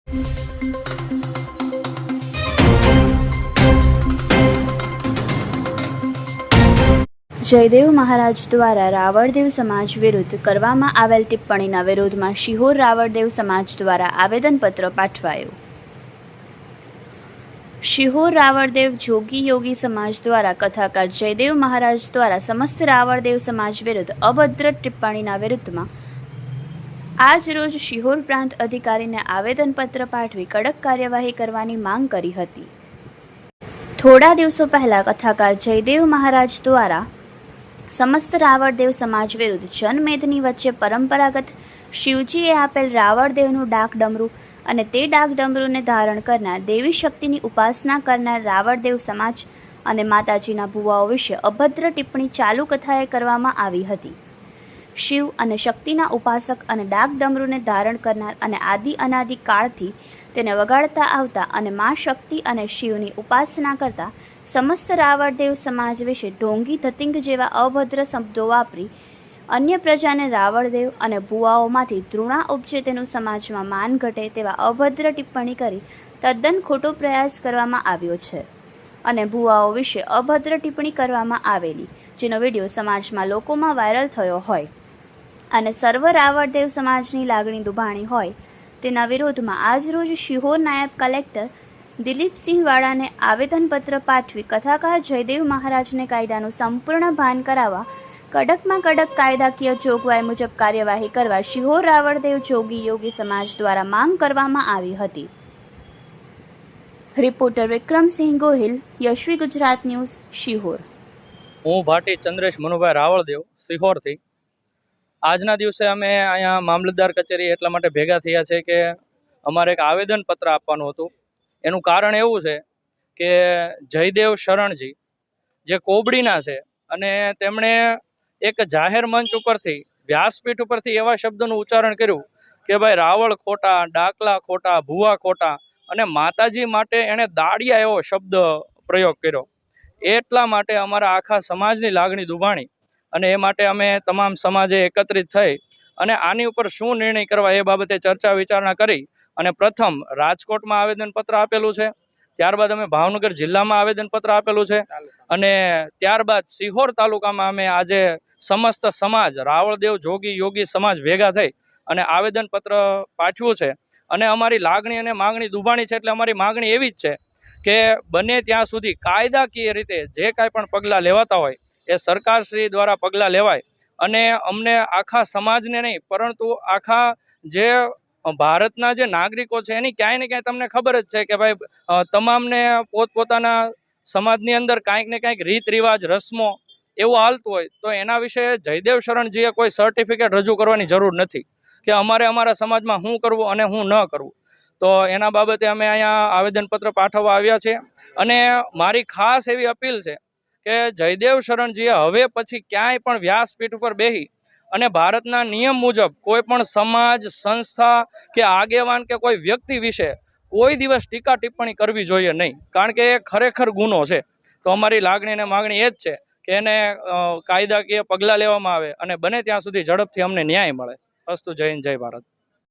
જયદેવ મહારાજ દ્વારા રાવળદેવ સમાજ વિરુદ્ધ કરવામાં આવેલ ટિપ્પણીના વિરોધમાં શિહોર રાવળદેવ સમાજ દ્વારા આવેદનપત્ર પાઠવાયું. શિહોર રાવળદેવ જોગી યોગી સમાજ દ્વારા કથાકાર જયદેવ મહારાજ દ્વારા સમસ્ત રાવળદેવ સમાજ વિરુદ્ધ અભદ્ર ટિપ્પણીના વિરુદ્ધમાં આજ રોજ શિહોર પ્રાંત અધિકારીને આવેદનપત્ર પાઠવી કડક કાર્યવાહી કરવાની માંગ કરી હતી. થોડા દિવસો પહેલા કથાકાર જયદેવ મહારાજ દ્વારા સમસ્ત રાવળદેવ સમાજ વિરુદ્ધ જનમેદની વચ્ચે પરંપરાગત શિવજીએ આપેલ રાવળદેવનું ડાક ડમરું અને તે ડાક ડમરૂને ધારણ કરનાર દેવી શક્તિની ઉપાસના કરનાર રાવળદેવ સમાજ અને માતાજીના ભુવાઓ વિશે અભદ્ર ટિપ્પણી ચાલુ કથાએ કરવામાં આવી હતી. શિવ અને શક્તિના ઉપાસક અને ડાક ડમરૂને ધારણ કરનાર અને આદિ અનાદિ કાળથી તેને વગાડતા આવતા અને મા શક્તિ અને શિવની ઉપાસના કરતા સમસ્ત રાવળદેવ સમાજ વિશે ઢોંગી ધતિંગ જેવા અભદ્ર શબ્દો વાપરી અન્ય પ્રજાને રાવળદેવ અને ભુવાઓમાંથી ધૃણા ઉપજે તેનું સમાજમાં માન ઘટે તેવા અભદ્ર ટિપ્પણી કરી તદ્દન ખોટો પ્રયાસ કરવામાં આવ્યો છે અને ભુવાઓ વિશે અભદ્ર ટિપ્પણી કરવામાં આવેલી, જેનો વિડીયો સમાજમાં લોકોમાં વાયરલ થયો હોય અને સર્વ રાવળદેવ સમાજની લાગણી દુભાણી હોય તેના વિરોધમાં આજરોજ શિહોર નાયબ કલેક્ટર દિલીપસિંહ વાળાને આવેદનપત્ર પાઠવી કથાકાર જયદેવ મહારાજને કાયદાનું સંપૂર્ણ ભાન કરાવવા કડકમાં કડક કાયદાકીય જોગવાઈ મુજબ કાર્યવાહી કરવા શિહોર રાવળદેવ જોગી યોગી સમાજ દ્વારા માંગ કરવામાં આવી હતી. Reporter Vikramsinh Gohil, Yashvi Gujarat news, Sihor. હું ભાટી ચંદ્રેશ મનુભાઈ રાવળદેવ, શિહોરથી. આજના દિવસે અમે અહીંયા મામલતદાર કચેરી એટલા માટે ભેગા થયા છે કે અમારે એક આવેદનપત્ર આપવાનું હતું. એનું કારણ એવું છે કે જયદેવ શરણજી જે કોબડીના છે અને તેમણે એક જાહેર મંચ ઉપરથી, વ્યાસપીઠ ઉપરથી એવા શબ્દોનું ઉચ્ચારણ કર્યું કે ભાઈ રાવળ ખોટા, ડાકલા ખોટા, ભુવા ખોટા અને માતાજી માટે એણે દાડિયા એવો શબ્દ પ્રયોગ કર્યો. એટલા માટે અમારા આખા સમાજની લાગણી દુભાણી અને એ માટે અમે તમામ સમાજે એકત્રિત થઈ અને આની ઉપર શું નિર્ણય કરવા એ બાબતે ચર્ચા વિચારણા કરી અને પ્રથમ રાજકોટમાં આવેદનપત્ર આપેલું છે, ત્યારબાદ અમે ભાવનગર જિલ્લામાં આવેદનપત્ર આપેલું છે અને ત્યારબાદ શિહોર તાલુકામાં અમે આજે સમસ્ત સમાજ રાવળદેવ જોગી યોગી સમાજ ભેગા થઈ અને આવેદનપત્ર પાઠવ્યું છે. અને અમારી લાગણી અને માગણી દુભાણી છે એટલે અમારી માગણી એવી જ છે કે બને ત્યાં સુધી કાયદાકીય રીતે જે કાંઈ પણ પગલાં લેવાતા હોય એ સરકારશ્રી દ્વારા પગલાં લેવાય અને અમને આખા સમાજને નહીં પરંતુ આખા જે ભારતના જે નાગરિકો છે એની ક્યાંય ને ક્યાંય તમને ખબર જ છે કે ભાઈ તમામને પોતપોતાના સમાજની અંદર કાંઈક ને કાંઈક રીત રિવાજ રસમો એવું હાલતું હોય તો એના વિશે જયદેવ શરણજીએ કોઈ સર્ટિફિકેટ રજૂ કરવાની જરૂર નથી કે અમારે અમારા સમાજમાં શું કરવું અને શું ન કરવું. તો એના બાબતે અમે અહીંયા આવેદનપત્ર પાઠવવા આવ્યા છીએ અને મારી ખાસ એવી અપીલ છે કે જયદેવ શરણજીએ હવે પછી ક્યાંય પણ વ્યાસપીઠ ઉપર બેસી અને ભારતના નિયમ મુજબ કોઈ પણ સમાજ, સંસ્થા કે આગેવાન કે કોઈ વ્યક્તિ વિશે કોઈ દિવસ ટીકા ટિપ્પણી કરવી જોઈએ નહીં, કારણ કે એ ખરેખર ગુનો છે. તો અમારી લાગણી અને માગણી એ જ છે કે એને કાયદાકીય પગલાં લેવામાં આવે અને બને ત્યાં સુધી ઝડપથી અમને ન્યાય મળે. અસ્તુ. જય હિન્દ, જય ભારત.